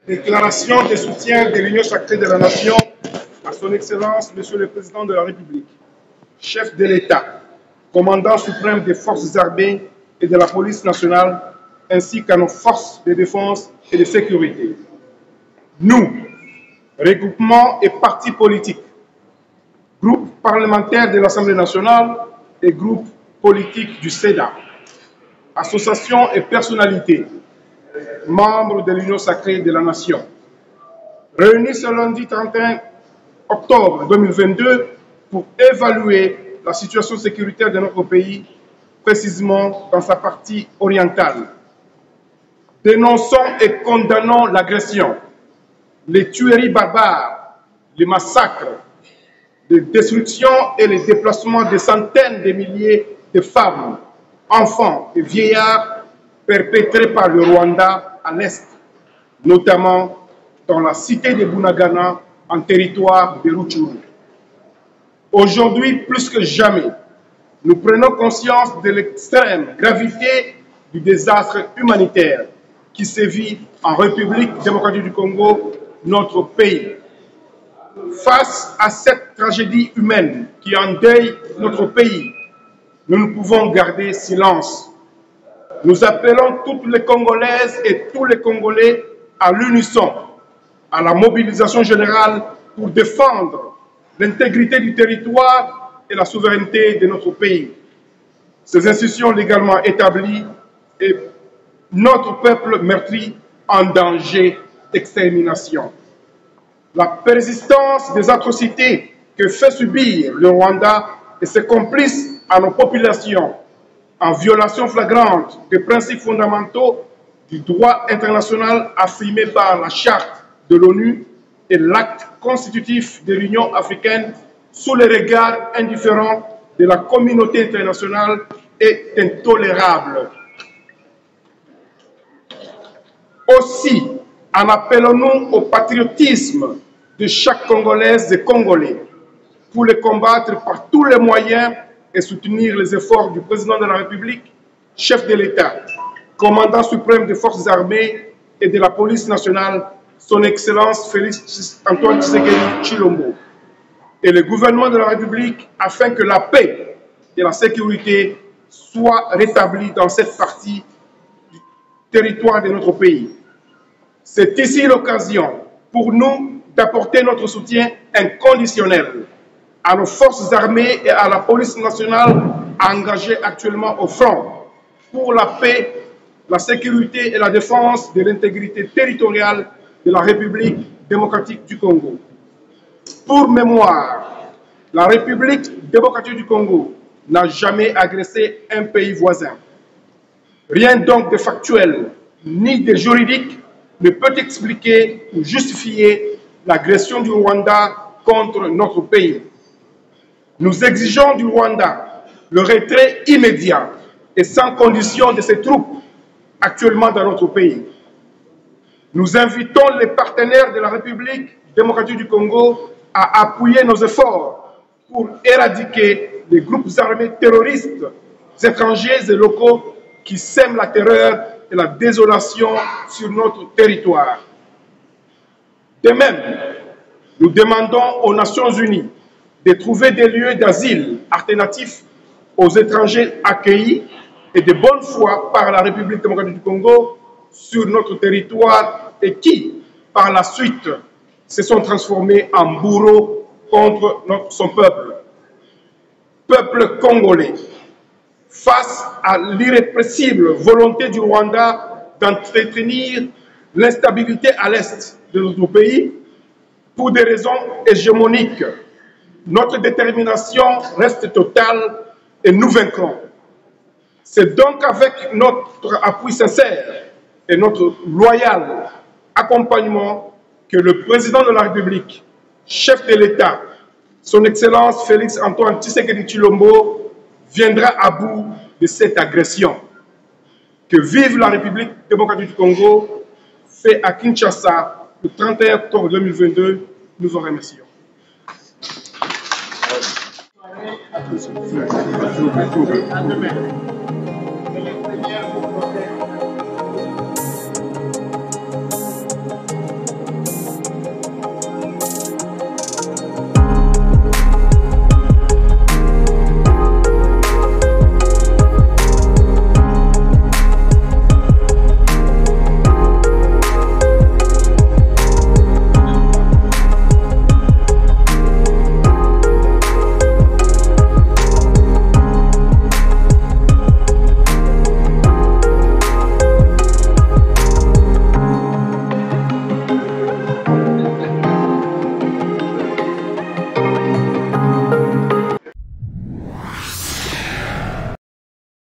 Déclaration de soutien de l'Union sacrée de la Nation à son Excellence, Monsieur le Président de la République, chef de l'État, commandant suprême des forces armées et de la police nationale, ainsi qu'à nos forces de défense et de sécurité. Nous, regroupement et partis politiques, groupe parlementaire de l'Assemblée nationale et groupe politique du Sénat, associations et personnalités, membres de l'Union sacrée de la Nation, réunis ce lundi 31 octobre 2022 pour évaluer la situation sécuritaire de notre pays, précisément dans sa partie orientale. Dénonçons et condamnons l'agression, les tueries barbares, les massacres, les destructions et les déplacements de centaines de milliers de femmes, enfants et vieillards perpétrés par le Rwanda à l'Est, notamment dans la cité de Bunagana, en territoire de Rutshuru. Aujourd'hui, plus que jamais, nous prenons conscience de l'extrême gravité du désastre humanitaire qui sévit en République démocratique du Congo, notre pays. Face à cette tragédie humaine qui endeuille notre pays, nous ne pouvons garder silence. Nous appelons toutes les Congolaises et tous les Congolais à l'unisson, à la mobilisation générale pour défendre l'intégrité du territoire et la souveraineté de notre pays. Ces institutions légalement établies et notre peuple meurtri en danger d'extermination. La persistance des atrocités que fait subir le Rwanda et ses complices à nos populations en violation flagrante des principes fondamentaux du droit international affirmé par la Charte de l'ONU et l'acte constitutif de l'Union africaine sous le regard indifférent de la communauté internationale est intolérable. Aussi, en appelons-nous au patriotisme de chaque Congolaise et Congolais pour les combattre par tous les moyens et soutenir les efforts du président de la République, chef de l'État, commandant suprême des forces armées et de la police nationale, son Excellence Félix Antoine Tshisekedi Tshilombo, et le gouvernement de la République afin que la paix et la sécurité soient rétablies dans cette partie du territoire de notre pays. C'est ici l'occasion pour nous d'apporter notre soutien inconditionnel à nos forces armées et à la police nationale engagées actuellement au front pour la paix, la sécurité et la défense de l'intégrité territoriale de la République démocratique du Congo. Pour mémoire, la République démocratique du Congo n'a jamais agressé un pays voisin. Rien donc de factuel ni de juridique ne peut expliquer ou justifier l'agression du Rwanda contre notre pays. Nous exigeons du Rwanda le retrait immédiat et sans condition de ses troupes actuellement dans notre pays. Nous invitons les partenaires de la République démocratique du Congo à appuyer nos efforts pour éradiquer les groupes armés terroristes étrangers et locaux qui sèment la terreur et la désolation sur notre territoire. De même, nous demandons aux Nations Unies de trouver des lieux d'asile alternatifs aux étrangers accueillis et de bonne foi par la République démocratique du Congo sur notre territoire et qui, par la suite, se sont transformés en bourreaux contre son peuple. Peuple congolais, face à l'irrépressible volonté du Rwanda d'entretenir l'instabilité à l'est de notre pays, pour des raisons hégémoniques, notre détermination reste totale et nous vaincrons. C'est donc avec notre appui sincère et notre loyal accompagnement que le président de la République, chef de l'État, son Excellence Félix Antoine Tshisekedi Tshilombo, viendra à bout de cette agression. Que vive la République démocratique du Congo, fait à Kinshasa le 31 octobre 2022. Nous vous remercions. À demain.